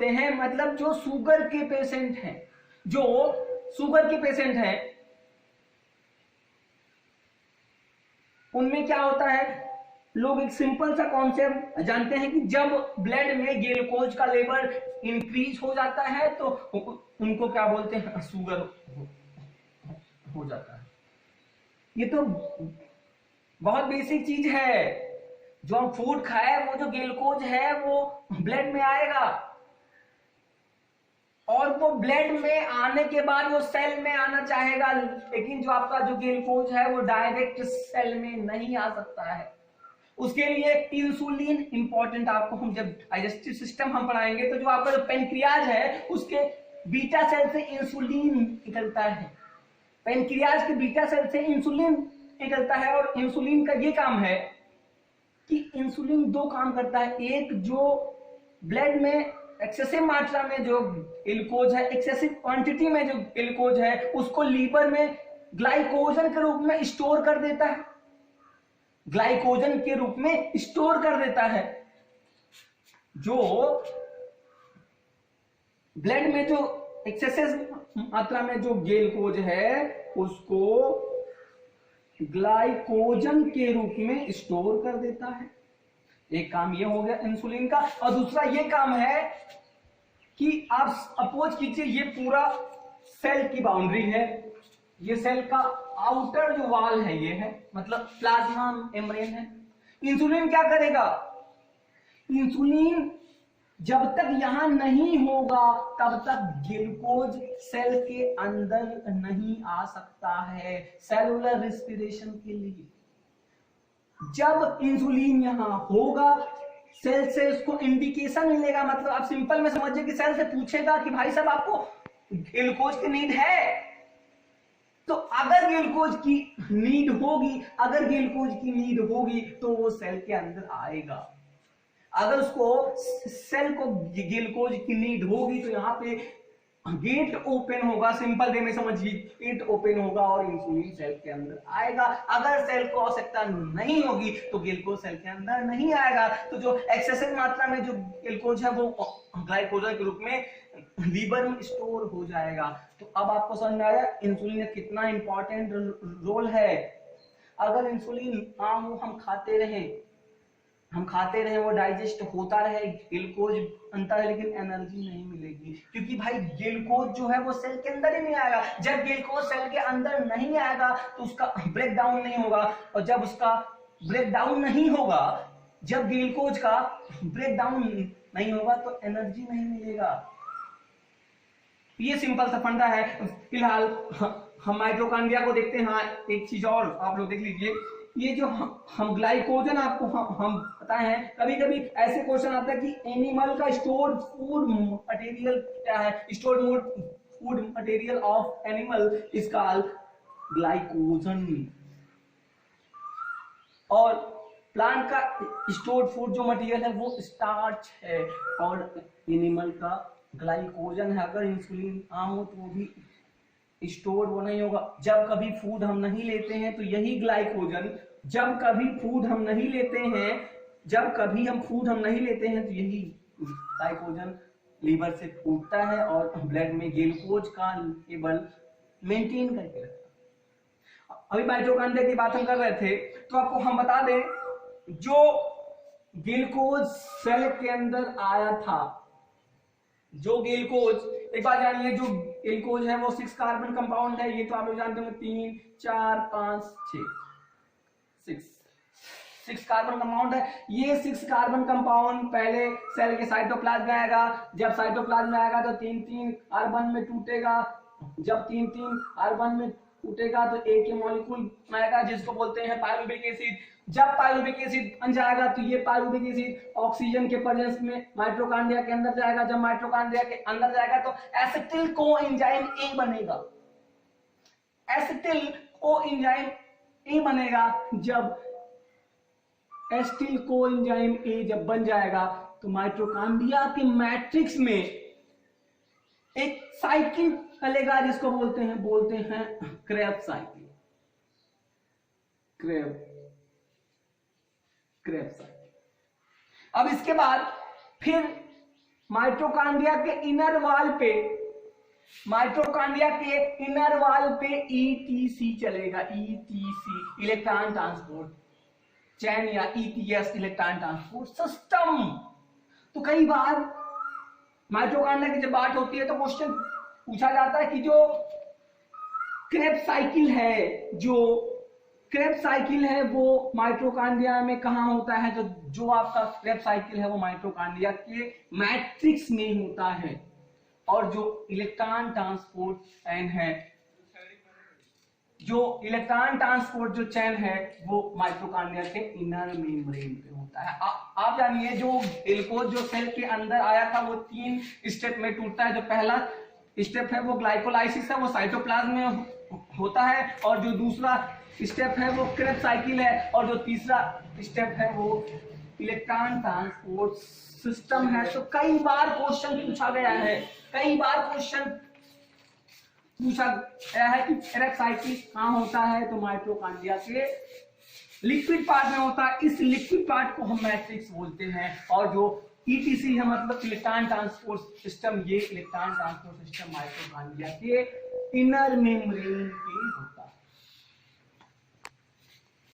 करते हैं, मतलब जो शुगर के पेशेंट हैं, जो शुगर के पेशेंट हैं, उनमें क्या होता है, लोग एक सिंपल सा कॉन्सेप्ट जानते हैं कि जब ब्लड में ग्लूकोज का लेवल इंक्रीज हो जाता है तो उनको क्या बोलते हैं, शुगर हो जाता है। ये तो बहुत बेसिक चीज है। जो हम फूड खाए वो जो ग्लूकोज है वो ब्लड में आएगा, और वो ब्लड में आने के बाद वो सेल में आना चाहेगा, लेकिन जो आपका जो ग्लूकोज है वो डायरेक्ट सेल में नहीं आ सकता है। उसके लिए इंसुलिन इंपॉर्टेंट। आपको हम जब डाइजेस्टिव सिस्टम हम पढ़ाएंगे तो जो आपका जो पेनक्रियाज है उसके बीटा सेल से इंसुलिन निकलता है, पेनक्रियाज के बीटा सेल से इंसुलिन निकलता है, और इंसुलिन का ये काम है कि इंसुलिन दो काम करता है। एक, जो ब्लड में एक्सेसिव मात्रा में जो ग्लूकोज है, एक्सेसिव क्वांटिटी में जो ग्लूकोज है, उसको लीवर में ग्लाइकोजन के रूप में स्टोर कर देता है, ग्लाइकोजन के रूप में स्टोर कर देता है। जो ब्लड में जो एक्सेसिव मात्रा में जो ग्लूकोज है उसको ग्लाइकोजन के रूप में स्टोर कर देता है। एक काम ये हो गया इंसुलिन का, और दूसरा ये काम है कि आप सपोज कीजिए ये पूरा सेल की बाउंड्री है, ये सेल का आउटर जो वॉल है ये है, मतलब प्लाज्मा मेम्ब्रेन है। इंसुलिन क्या करेगा, इंसुलिन जब तक यहां नहीं होगा तब तक ग्लूकोज सेल के अंदर नहीं आ सकता है सेलुलर रेस्पिरेशन के लिए। जब इंसुलिन यहां होगा सेल से उसको इंडिकेशन मिलेगा, मतलब आप सिंपल में समझिए कि सेल से पूछेगा कि भाई साहब आपको ग्लूकोज की नीड है, तो अगर ग्लूकोज की नीड होगी, अगर ग्लूकोज की नीड होगी तो वो सेल के अंदर आएगा। अगर उसको सेल को ग्लूकोज की नीड होगी तो यहाँ पे गेट ओपन होगा, सिंपल वे में समझिए, गेट ओपन होगा और इंसुलिन सेल के अंदर आएगा। अगर सेल को आवश्यकता नहीं होगी तो ग्लूकोज सेल के अंदर नहीं आएगा। तो जो एक्सेसिव मात्रा में जो ग्लूकोज है वो ग्लाइकोजन के रूप में लीवर में स्टोर हो जाएगा। तो अब आपको समझ में आया इंसुलिन का कितना इंपॉर्टेंट रोल है। अगर इंसुलिन हम खाते रहे, वो डाइजेस्ट होता रहे, ग्लूकोज बनता है, लेकिन एनर्जी नहीं मिलेगी, क्योंकि भाई ग्लूकोज जो है वो सेल के अंदर ही नहीं आएगा। जब ग्लूकोज सेल के अंदर नहीं आएगा तो उसका ब्रेक डाउन नहीं होगा, और जब उसका ब्रेक डाउन नहीं होगा, जब ग्लूकोज का ब्रेक डाउन नहीं होगा तो एनर्जी नहीं मिलेगा। ये सिंपल सा फंडा है। फिलहाल हम माइटोकॉन्ड्रिया को देखते हैं। हाँ, एक चीज और आप लोग देख लीजिए, ये जो हम ग्लाइकोजन आपको हम बताए हैं, कभी कभी ऐसे क्वेश्चन आता है कि एनिमल का स्टोर फूड मटेरियल क्या है, store food material of animal is called glycogen. और प्लांट का स्टोर फूड जो मटेरियल है वो स्टार्च है, और एनिमल का ग्लाइकोजन है। अगर इंसुलिन हो तो वो भी स्टोर वो नहीं होगा। जब कभी फूड हम नहीं लेते हैं तो यही ग्लाइकोजन, जब कभी फूड हम नहीं लेते हैं तो यही ग्लाइकोजन लीवर से फूटता है और ब्लड में ग्लूकोज का लेवल मेंटेन करके रखता है। अभी माइटोकॉन्ड्रिया की बात हम कर रहे थे, तो आपको हम बता दें, जो ग्लूकोज सेल के अंदर आया था, जो ग्लूकोज, एक बात जानिए, जो ग्लूकोज है वो 6 कार्बन कंपाउंड है। ये तो आप लोग जानते होंगे, 3 4 5 6 6 कार्बन कंपाउंड है। ये 6 कार्बन कंपाउंड पहले सेल के साइटोप्लाज्म में आएगा। जब साइटोप्लाज्म में आएगा तो 3-3 कार्बन में टूटेगा। जब 3-3 कार्बन में टूटेगा तो एक ही मॉलिक्यूल बनाएगा जिसको बोलते हैं पायरुविक एसिड। जब पायरुविक एसिड बन जाएगा तो ये पायरुविक एसिड ऑक्सीजन के प्रेजेंस में माइटोकॉन्ड्रिया के अंदर जाएगा। जब माइटोकॉन्ड्रिया के अंदर जाएगा तो एसिटिल कोएंजाइम ए बनेगा। एसिटिल कोएंजाइम ए बनेगा। जब एसिटिल कोएंजाइम ए जब बन जाएगा तो माइटोकॉन्ड्रिया के मैट्रिक्स में एक साइकिल चलेगा जिसको बोलते हैं क्रेब्स साइकिल। Krebs cycle. अब इसके बाद फिर माइटोकॉन्ड्रिया के इनर वॉल पे, माइटोकॉन्ड्रिया के इनर वॉल पे ईटीसी चलेगा, ईटीसी इलेक्ट्रॉन ट्रांसपोर्ट चैन या ईटीएस इलेक्ट्रॉन ट्रांसपोर्ट सिस्टम। तो कई बार माइटोकॉन्ड्रिया की जब बात होती है तो क्वेश्चन पूछा जाता है कि जो क्रेब्स साइकिल है, जो क्रेब्स साइकिल है वो माइटोकॉन्ड्रिया में कहां होता है? जो आपका क्रेब्स साइकिल है वो माइटोकॉन्ड्रिया के मैट्रिक्स में होता है, और जो इलेक्ट्रॉन ट्रांसपोर्ट चैन है, जो इलेक्ट्रॉन ट्रांसपोर्ट जो चैन है वो माइटोकॉन्ड्रिया के इनर मेम्ब्रेन पे होता है। आप जानिए जो ग्लूकोज जो सेल के अंदर आया था वो 3 स्टेप में टूटता है। जो पहला स्टेप है वो ग्लाइकोलाइसिस है, वो साइटोप्लाज्म में होता है, और जो दूसरा स्टेप है वो क्रेब्स साइकिल है, और जो तीसरा स्टेप है वो इलेक्ट्रॉन ट्रांसपोर्ट सिस्टम है। तो कई बार क्वेश्चन पूछा गया है, कई बार क्वेश्चन पूछा गया है कि क्रेब्स साइकिल कहां होता है? तो माइटोकॉन्ड्रिया के लिक्विड पार्ट में होता है। इस लिक्विड पार्ट को हम मैट्रिक्स बोलते हैं, और जो ईटीसी है मतलब इलेक्ट्रॉन ट्रांसपोर्ट सिस्टम, ये इलेक्ट्रॉन ट्रांसपोर्ट सिस्टम माइटोकॉन्ड्रिया के इनर मेम्ब्रेन पे होता है।